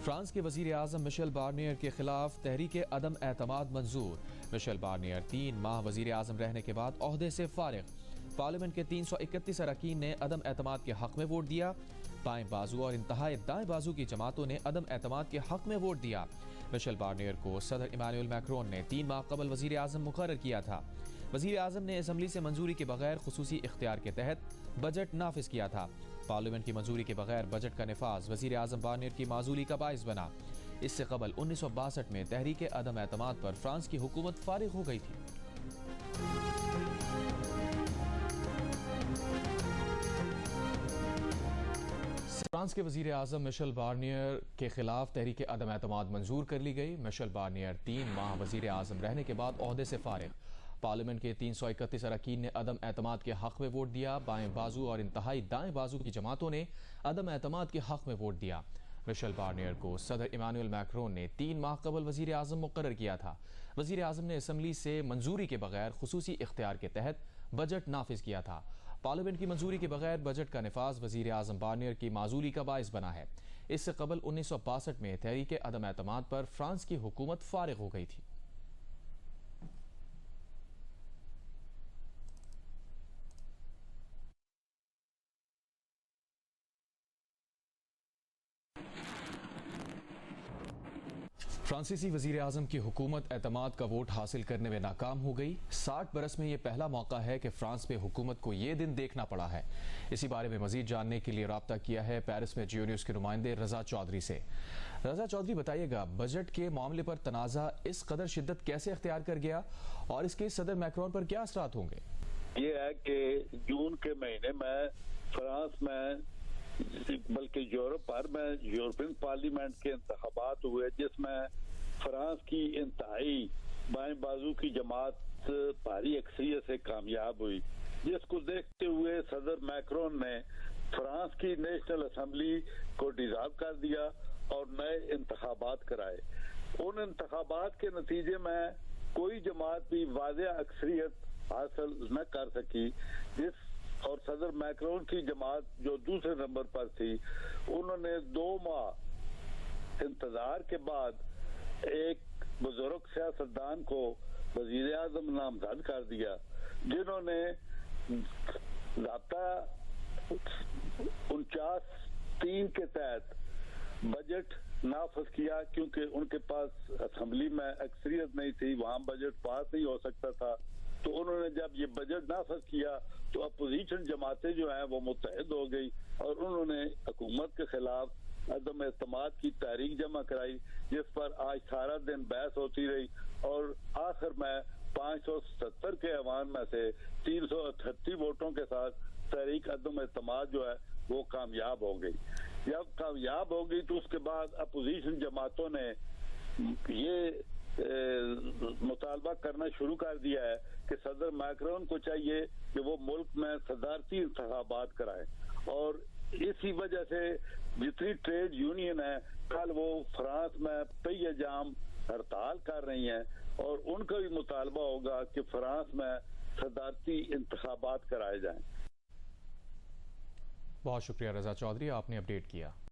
France के वजीर आजम Michel Barnier के खिलाफ तहरीक अदम एतमाद मंजूर। मिशेल बार्नियर 3 माह वजीर आजम रहने के बाद ओहदे से फारिग। पार्लियामेंट के 331 अरकान ने अदम एतमाद के हक में वोट दिया। बाएं बाजू और इंतहाई दाएं बाजू की जमातों ने अदम एतमाद के हक में वोट दिया। मिशेल बार्नियर को सदर इमानुएल मैक्रोन ने 3 माह कबल वजीर आजम मुकर्रर किया था। वजीर आजम ने असम्बली से मंजूरी के बगैर खुसूसी इख्तियार के तहत बजट नाफिज किया था। पार्लियामेंट की मंजूरी के बगैर बजट का नफाज वजीर आजम बार्नियर की माजूली का बाइस बना। इससे कबल 1962 में तहरीक अदम एतमाद पर फ्रांस की हुकूमत फारिग हो गई थी। फ्रांस के वजीर आजम मिशेल बार्नियर के खिलाफ तहरीक अदम एतमाद मंजूर कर ली गई। मिशेल बार्नियर 3 माह वजीर आजम रहने के बाद ओहदे से फारिग। पार्लियामेंट के 331 अरकान ने अदम एतमाद के हक में वोट दिया। बाएं बाजू और इंतहाई दाएं बाजू की जमातों ने अदम एतमाद के हक में वोट दिया। मिशेल बार्नियर को सदर इमानुएल मैक्रोन ने 3 माह कबल वजीर आजम मुकर्रर किया था। वजीर आजम ने असम्बली से मंजूरी के बगैर खुसूसी इख्तियार के तहत बजट नाफिज किया था। पार्लियामेंट की मंजूरी के बगैर बजट का नफाज वजीर आजम बार्नियर की माजूली का बाइस बना है। इससे कबल 1962 में तहरीक अदम एतमाद पर फ्रांस की हुकूमत फारिग हो गई थी। फ्रांसीसी वजीर आजम की हुकूमत एतमाद का वोट हासिल करने में नाकाम हो गई। 60 बरस में यह पहला मौका है कि फ्रांस में हुकूमत को यह दिन देखना पड़ा है। इसी बारे में मजीद जानने के लिए राब्ता किया है पेरिस में जियो न्यूज के नुमाइंदे रजा चौधरी से। रजा चौधरी, बताइएगा, बजट के मामले पर तनाज़ा इस कदर शिद्दत कैसे अख्तियार कर गया और इसके सदर मैक्रोन पर क्या असरात होंगे? ये है कि जून के महीने में फ्रांस में बल्कि यूरोप भर में यूरोपियन पार्लियामेंट के इंतखाबात हुए, जिसमें फ्रांस की इंतहाई बाएं बाजू की जमात भारी अक्सरियत से कामयाब हुई, जिसको देखते हुए सदर मैक्रोन ने फ्रांस की नेशनल असेंबली को डिसॉल्व कर दिया और नए इंतखाबात कराए। उन इंतखाबात के नतीजे में कोई जमात भी वाज़ेह अक्सरियत हासिल न कर सकी, और सदर मैक्रोन की जमात जो दूसरे नंबर पर थी, उन्होंने 2 माह इंतजार के बाद एक बुजुर्ग सियासतदान को वजीर आजम नामजद कर दिया, जिन्होंने ज़ाब्ता 49(3) के तहत बजट नाफिज किया, क्योंकि उनके पास असेंबली में अक्सरियत नहीं थी, वहां बजट पास नहीं हो सकता था। तो उन्होंने जब ये बजट नाफिज किया तो अपोजिशन जमातें जो हैं वो मुत्तहिद हो गई और उन्होंने हुकूमत के खिलाफ अदम एतमाद की तहरीक जमा कराई, जिस पर आज सारा दिन बहस होती रही और आखिर में 570 के ऐवान में से 338 वोटों के साथ तहरीक अदम एतमाद जो है वो कामयाब हो गई। जब कामयाब हो गई तो उसके बाद अपोजिशन जमातों ने ये मुतालबा करना शुरू कर दिया है कि सदर मैक्रोन को चाहिए कि वो मुल्क में सदारती इंतखाबात कराए, और इसी वजह से जितनी ट्रेड यूनियन है कल वो फ्रांस में पहिए जाम हड़ताल कर रही हैं और उनका भी मुतालबा होगा कि फ्रांस में सदारती इंतखाबात कराए जाएं। बहुत शुक्रिया रजा चौधरी, आपने अपडेट किया।